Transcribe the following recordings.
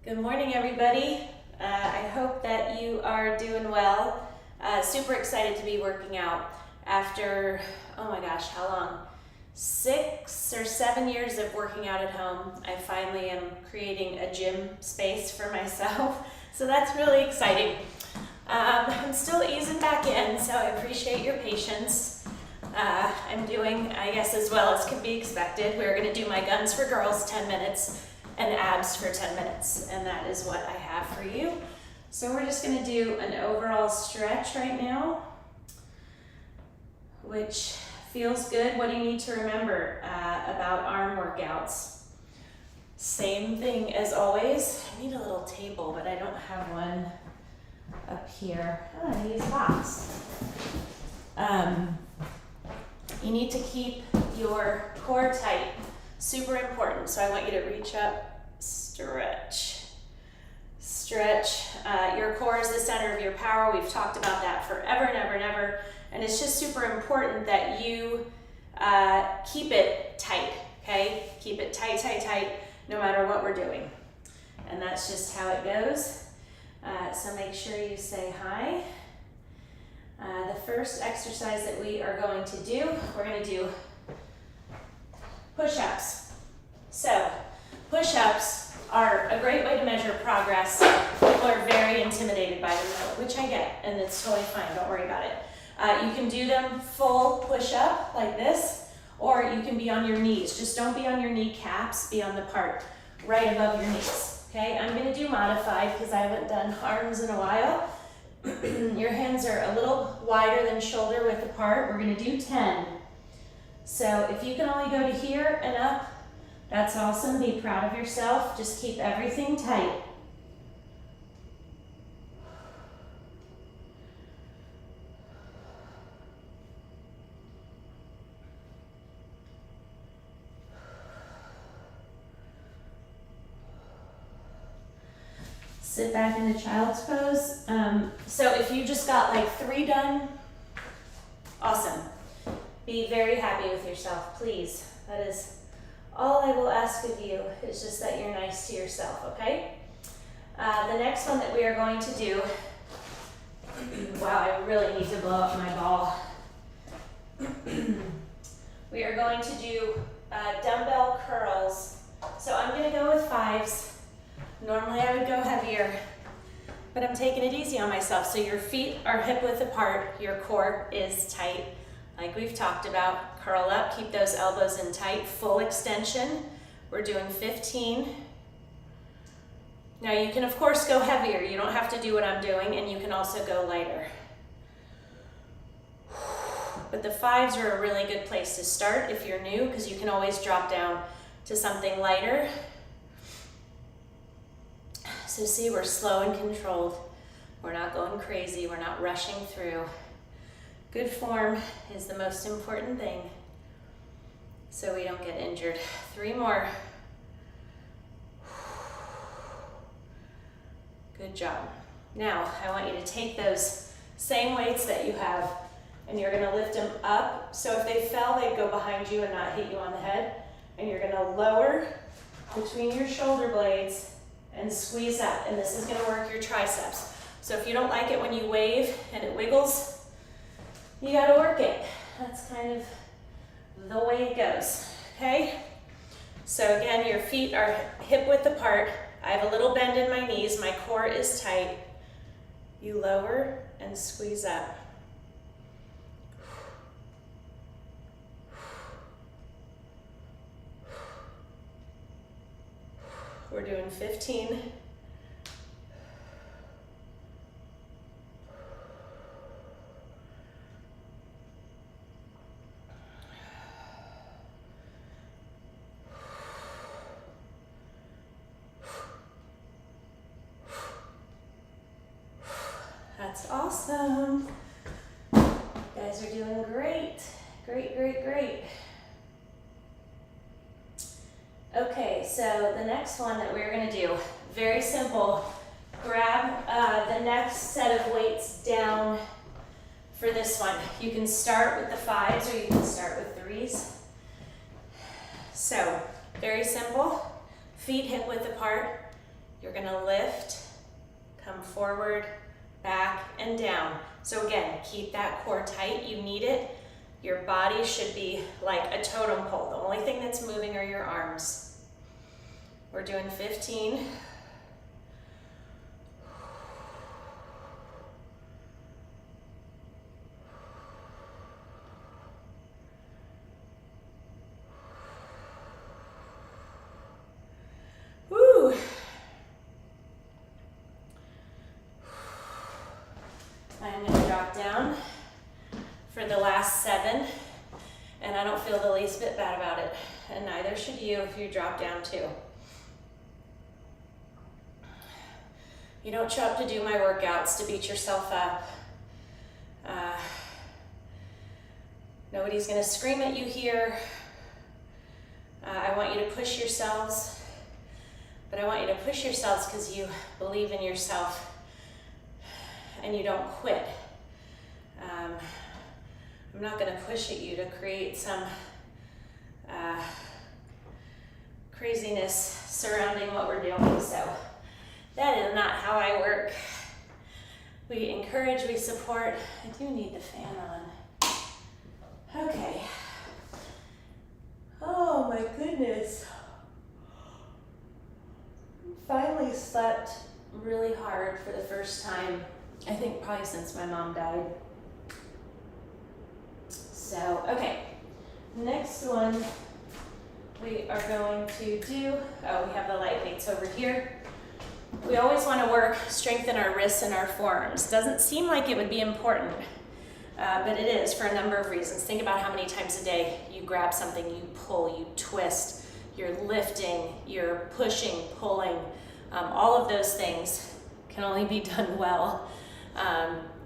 Good morning, everybody. I hope that you are doing well. Super excited to be working out after, oh my gosh, how long? 6 or 7 years of working out at home. I finally am creating a gym space for myself, so that's really exciting. I'm still easing back in, so I appreciate your patience. I'm doing, I guess, as well as can be expected. We're going to do my guns for girls 10 minutes and abs for 10 minutes, and that is what I have for you. So we're just going to do an overall stretch right now, which feels good. What do you need to remember about arm workouts? Same thing as always. I need a little table, but I don't have one up here. Oh, I use a box. You need to keep your core tight. Super important. So I want you to reach up, stretch, stretch. Your core is the center of your power. We've talked about that forever and ever and ever. And it's just super important that you keep it tight, okay? Keep it tight, tight, tight, no matter what we're doing. And that's just how it goes. So make sure you say hi. The first exercise that we are going to do, we're going to do push-ups. So push-ups are a great way to measure progress. People are very intimidated by them, which I get, and it's totally fine. Don't worry about it. You can do them full push-up like this, or you can be on your knees. Just don't be on your kneecaps. Be on the part right above your knees. Okay, I'm going to do modified because I haven't done arms in a while. Your hands are a little wider than shoulder width apart. We're going to do 10. So if you can only go to here and up, that's awesome. Be proud of yourself. Just keep everything tight. Sit back into child's pose. So if you just got like 3 done, awesome. Be very happy with yourself, please. That is all I will ask of you, is just that you're nice to yourself, okay? The next one that we are going to do, wow, I really need to blow up my ball. We are going to do dumbbell curls. So I'm gonna go with 5s. Normally I would go heavier, but I'm taking it easy on myself. So your feet are hip width apart, your core is tight. Like we've talked about, curl up, keep those elbows in tight, full extension. We're doing 15. Now you can of course go heavier. You don't have to do what I'm doing, and you can also go lighter. But the 5s are a really good place to start if you're new, because you can always drop down to something lighter. So see, we're slow and controlled. We're not going crazy. We're not rushing through. Good form is the most important thing, so we don't get injured. 3 more. Good job. Now, I want you to take those same weights that you have, and you're gonna lift them up. So if they fell, they'd go behind you and not hit you on the head. And you're gonna lower between your shoulder blades and squeeze up. And this is gonna work your triceps. So if you don't like it when you wave and it wiggles, you gotta work it. That's kind of the way it goes, okay? So again, your feet are hip width apart. I have a little bend in my knees. My core is tight. You lower and squeeze up. We're doing 15. That's awesome. You guys are doing great. Great, great, great. Okay, so the next one that we're gonna do, very simple. Grab the next set of weights down for this one. You can start with the 5s or you can start with 3s. So, very simple. Feet hip width apart. You're gonna lift, come forward, back, and down. So again, keep that core tight, you need it. Your body should be like a totem pole. The only thing that's moving are your arms. We're doing 15. Woo! I'm gonna drop down for the last 7, and I don't feel the least bit bad about it, and neither should you if you drop down too. You don't show up to do my workouts to beat yourself up. Nobody's gonna scream at you here. I want you to push yourselves, but I want you to push yourselves because you believe in yourself and you don't quit. I'm not gonna push at you to create some craziness surrounding what we're doing, so that is not how I work. We encourage, we support. I do need the fan on. Okay. Oh my goodness. Finally slept really hard for the first time, I think probably since my mom died. So, okay. Next one we are going to do, we have the light weights over here. We always want to strengthen our wrists and our forearms. Doesn't seem like it would be important, but it is for a number of reasons. Think about how many times a day you grab something, you pull, you twist, you're lifting, you're pushing, pulling. All of those things can only be done well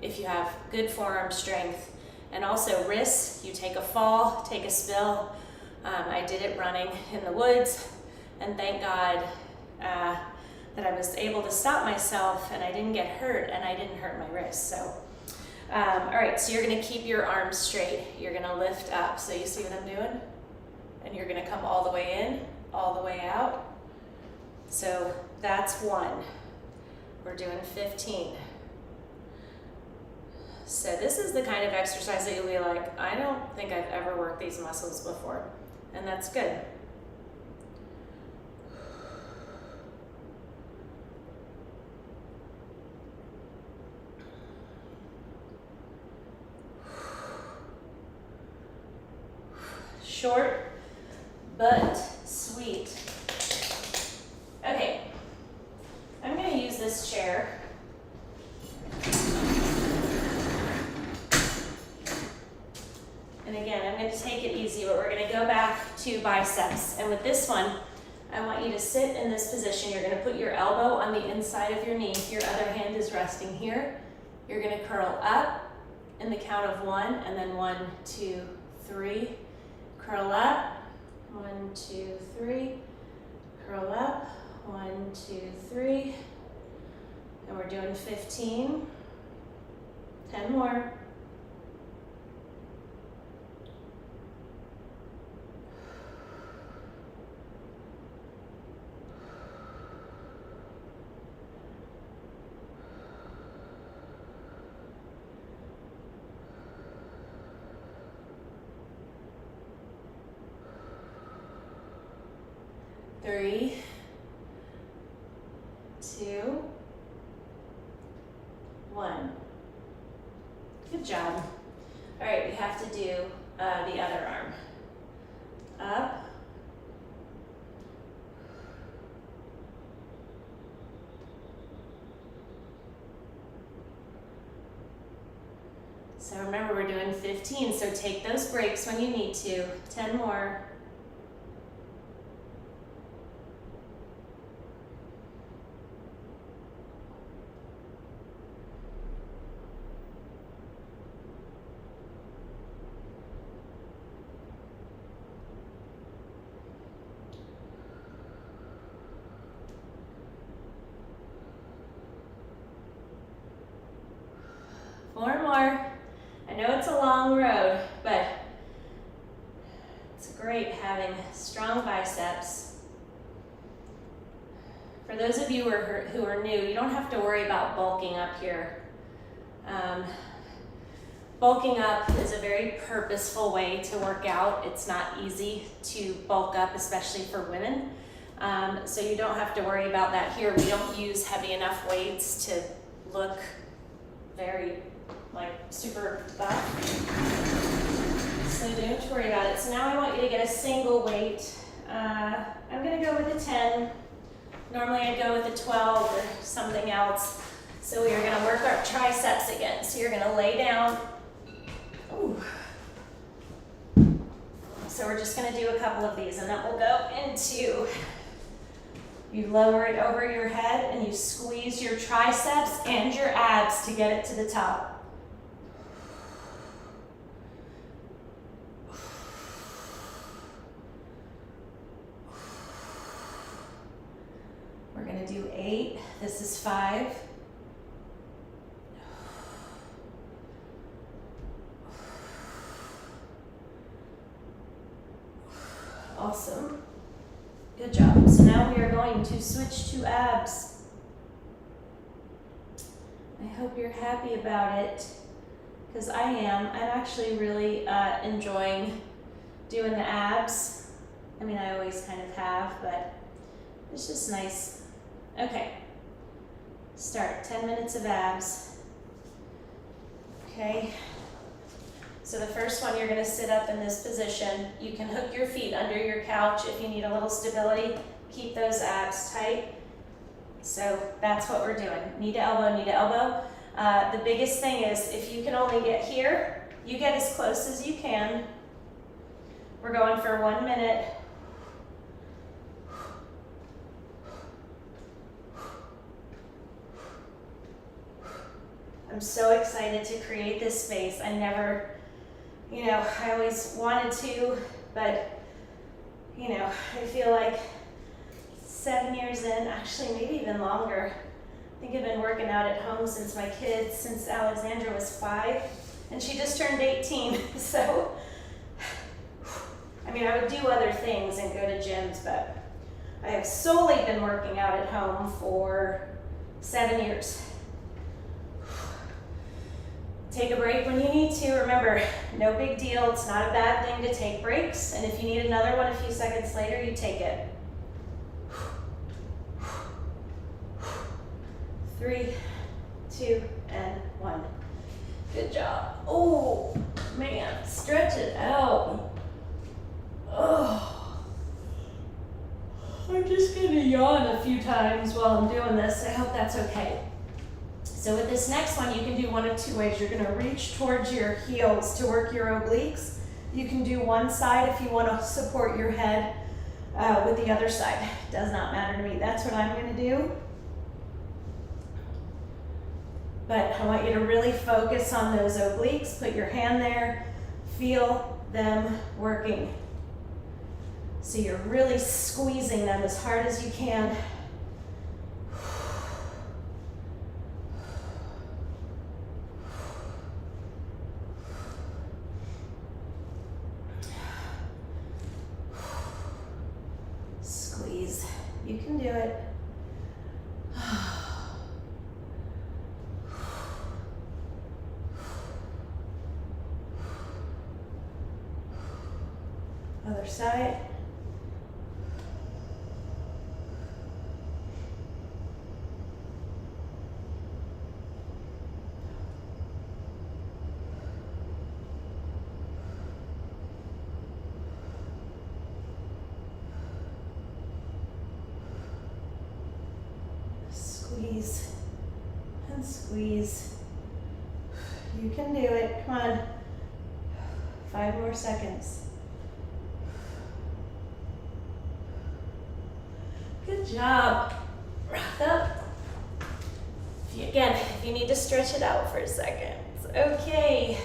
if you have good forearm strength. And also wrists, you take a fall, take a spill. I did it running in the woods, and thank God that I was able to stop myself and I didn't get hurt and I didn't hurt my wrist. So, all right, so you're gonna keep your arms straight. You're gonna lift up. So you see what I'm doing? And you're gonna come all the way in, all the way out. So that's 1. We're doing 15. So this is the kind of exercise that you'll be like, I don't think I've ever worked these muscles before. And that's good. Short, but sweet. Okay, I'm gonna use this chair. And again, I'm gonna take it easy, but we're gonna go back to biceps. And with this one, I want you to sit in this position. You're gonna put your elbow on the inside of your knee. Your other hand is resting here. You're gonna curl up in the count of 1, and then 1, 2, 3. Curl up, 1, 2, 3. Curl up, 1, 2, 3. And we're doing 15. 10 more. Three, 2, 1. Good job. All right, we have to do the other arm. Up. So remember, we're doing 15, so take those breaks when you need to. 10 more. More. I know it's a long road, but it's great having strong biceps. For those of you who are new, you don't have to worry about bulking up here. Bulking up is a very purposeful way to work out. It's not easy to bulk up, especially for women. So you don't have to worry about that here. We don't use heavy enough weights to look very like super buff. So don't worry about it. So now I want you to get a single weight. I'm gonna go with a 10. Normally I go with a 12 or something else. So we are gonna work our triceps again. So you're gonna lay down. Ooh. So we're just gonna do a couple of these and then we'll go into, you lower it over your head and you squeeze your triceps and your abs to get it to the top. We're gonna do 8. This is 5. Awesome. Good job. So now we are going to switch to abs. I hope you're happy about it, because I am. I'm actually really enjoying doing the abs. I mean, I always kind of have, but it's just nice. Okay. Start. 10 minutes of abs. Okay. So the first one, you're going to sit up in this position. You can hook your feet under your couch if you need a little stability. Keep those abs tight. So that's what we're doing. Knee to elbow, knee to elbow. The biggest thing is if you can only get here, you get as close as you can. We're going for 1 minute. I'm so excited to create this space. I never, I always wanted to, but, I feel like 7 years in, actually maybe even longer. I think I've been working out at home since Alexandra was 5, and she just turned 18. So, I would do other things and go to gyms, but I have solely been working out at home for 7 years. Take a break when you need to. Remember, no big deal. It's not a bad thing to take breaks. And if you need another one a few seconds later, you take it. 3, 2, and 1. Good job. Oh, man. Stretch it out. Oh. I'm just going to yawn a few times while I'm doing this. I hope that's okay. So with this next one, you can do one of 2 ways. You're going to reach towards your heels to work your obliques. You can do one side if you want to support your head with the other side. Does not matter to me. That's what I'm going to do. But I want you to really focus on those obliques. Put your hand there. Feel them working. So you're really squeezing them as hard as you can. Squeeze. You can do it. Other side. Squeeze and squeeze. You can do it. Come on. 5 more seconds. Good job. Rock up. If you need to stretch it out for a second. Okay.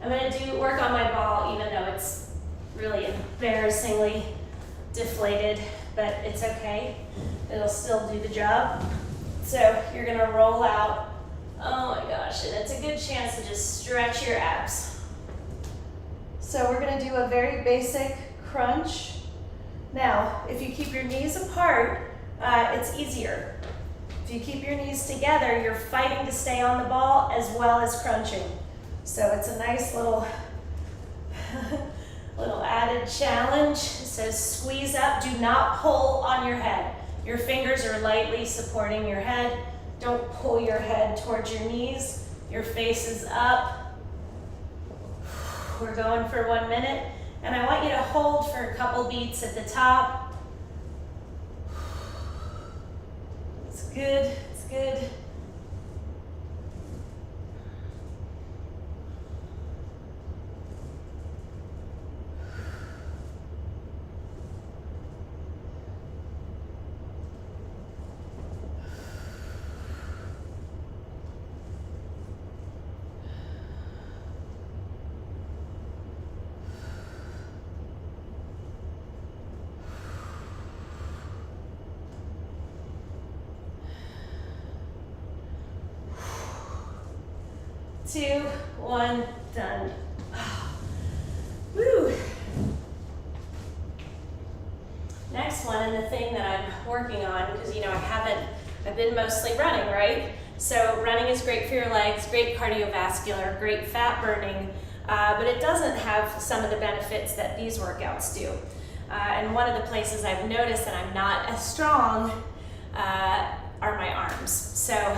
I'm going to work on my ball, even though it's really embarrassingly deflated, but it's okay. It'll still do the job. So you're going to roll out. Oh my gosh, and it's a good chance to just stretch your abs. So we're going to do a very basic crunch. Now, if you keep your knees apart, it's easier. If you keep your knees together, you're fighting to stay on the ball as well as crunching. So it's a nice little, little added challenge. It says squeeze up, do not pull on your head. Your fingers are lightly supporting your head. Don't pull your head towards your knees. Your face is up. We're going for 1 minute. And I want you to hold for a couple beats at the top. It's good, it's good. Two, one, done. Woo. Next one, and the thing that I'm working on, because I've been mostly running, right? So running is great for your legs, great cardiovascular, great fat burning, but it doesn't have some of the benefits that these workouts do. And one of the places I've noticed that I'm not as strong are my arms. So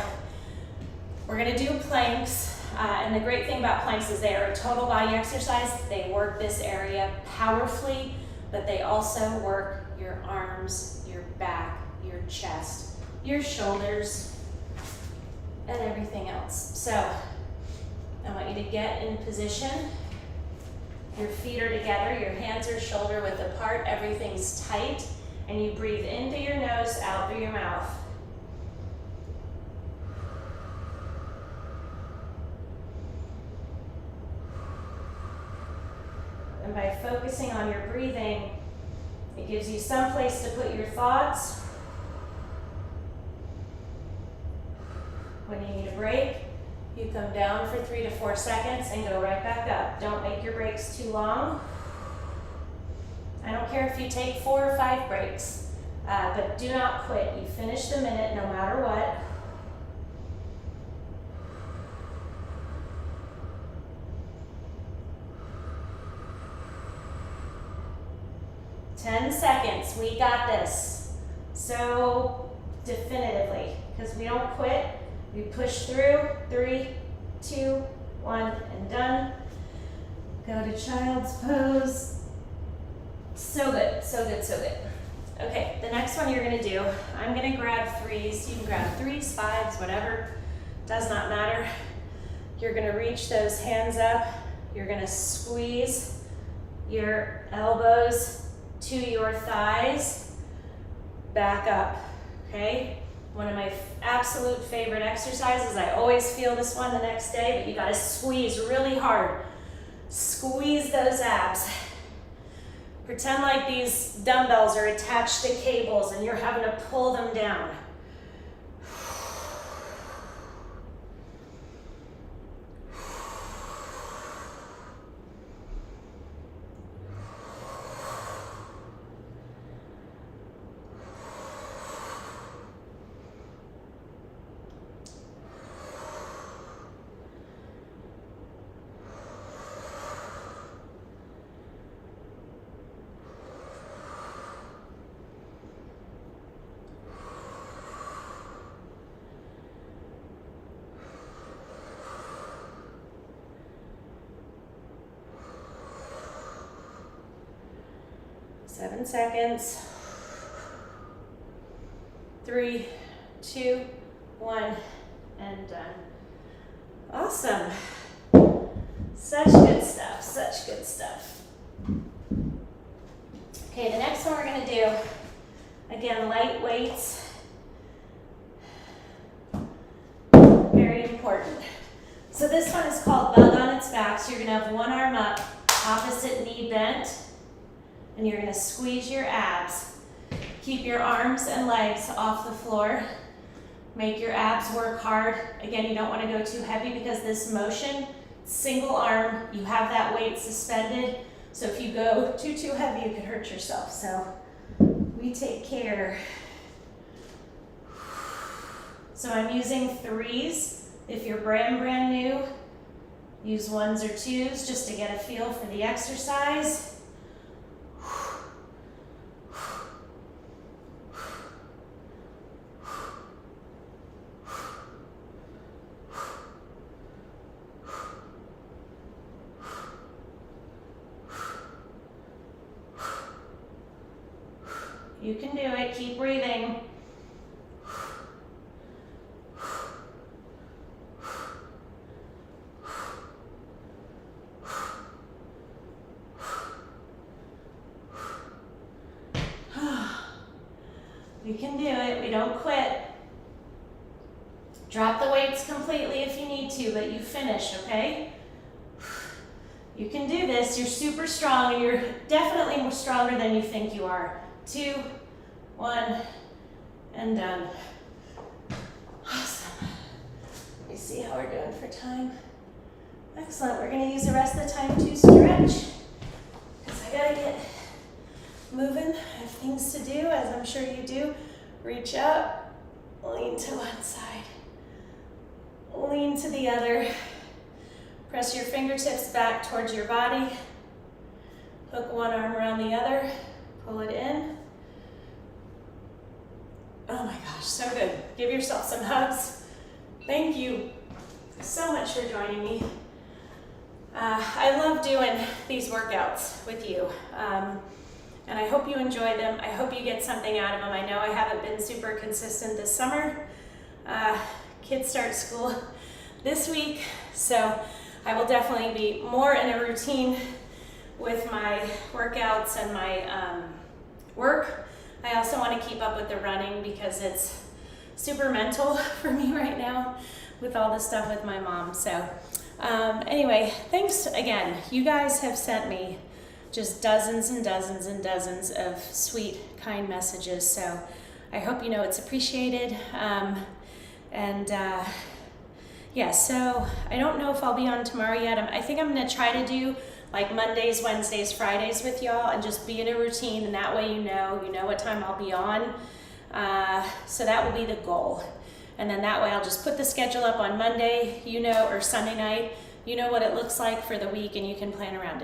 we're gonna do planks. And the great thing about planks is they are a total body exercise. They work this area powerfully, but they also work your arms, your back, your chest, your shoulders, and everything else. So I want you to get in position. Your feet are together, your hands are shoulder width apart, everything's tight, and you breathe into your nose, out through your mouth. And by focusing on your breathing, it gives you some place to put your thoughts. When you need a break, you come down for 3 to 4 seconds and go right back up. Don't make your breaks too long. I don't care if you take 4 or 5 breaks, but do not quit. You finish the minute no matter what. Ten seconds, we got this. So definitively, because we don't quit, we push through. 3, 2, 1, and done. Go to child's pose. So good, so good, so good. Okay, the next one you're gonna do, I'm gonna grab 3s. You can grab 3s, 5s, whatever, does not matter. You're gonna reach those hands up. You're gonna squeeze your elbows to your thighs, back up, okay? One of my absolute favorite exercises. I always feel this one the next day, but you gotta squeeze really hard. Squeeze those abs. Pretend like these dumbbells are attached to cables and you're having to pull them down. Seven seconds. 3, 2, 1, and done. Awesome. Such good stuff, such good stuff. Okay, the next one we're gonna do, again, light weights. Very important. So this one is called bug on its back. So you're gonna have one arm up, opposite knee bent, and you're gonna squeeze your abs. Keep your arms and legs off the floor. Make your abs work hard. Again, you don't wanna go too heavy because this motion, single arm, you have that weight suspended. So if you go too heavy, you could hurt yourself. So we take care. So I'm using 3s. If you're brand new, use 1s or 2s just to get a feel for the exercise. You can do it, keep breathing. We can do it, we don't quit. Drop the weights completely if you need to, but you finish, okay? You can do this, you're super strong, and you're definitely more stronger than you think you are. 2, 1, and done. Awesome. Let me see how we're doing for time. Excellent, we're gonna use the rest of the time to stretch, because I gotta get moving. I have things to do, as I'm sure you do. Reach up, lean to one side, lean to the other. Press your fingertips back towards your body. Hook one arm around the other, pull it in. Oh my gosh, so good. Give yourself some hugs. Thank you so much for joining me. I love doing these workouts with you. And I hope you enjoy them. I hope you get something out of them. I know I haven't been super consistent this summer. Kids start school this week, so I will definitely be more in a routine with my workouts and my work. I also want to keep up with the running because it's super mental for me right now with all the stuff with my mom. So anyway, thanks again. You guys have sent me just dozens and dozens and dozens of sweet, kind messages. So I hope you know it's appreciated. Yeah, so I don't know if I'll be on tomorrow yet. I think I'm gonna try to do like Mondays, Wednesdays, Fridays with y'all and just be in a routine, and that way you know what time I'll be on. So that will be the goal. And then that way I'll just put the schedule up on Monday, or Sunday night, you know what it looks like for the week, and you can plan around it.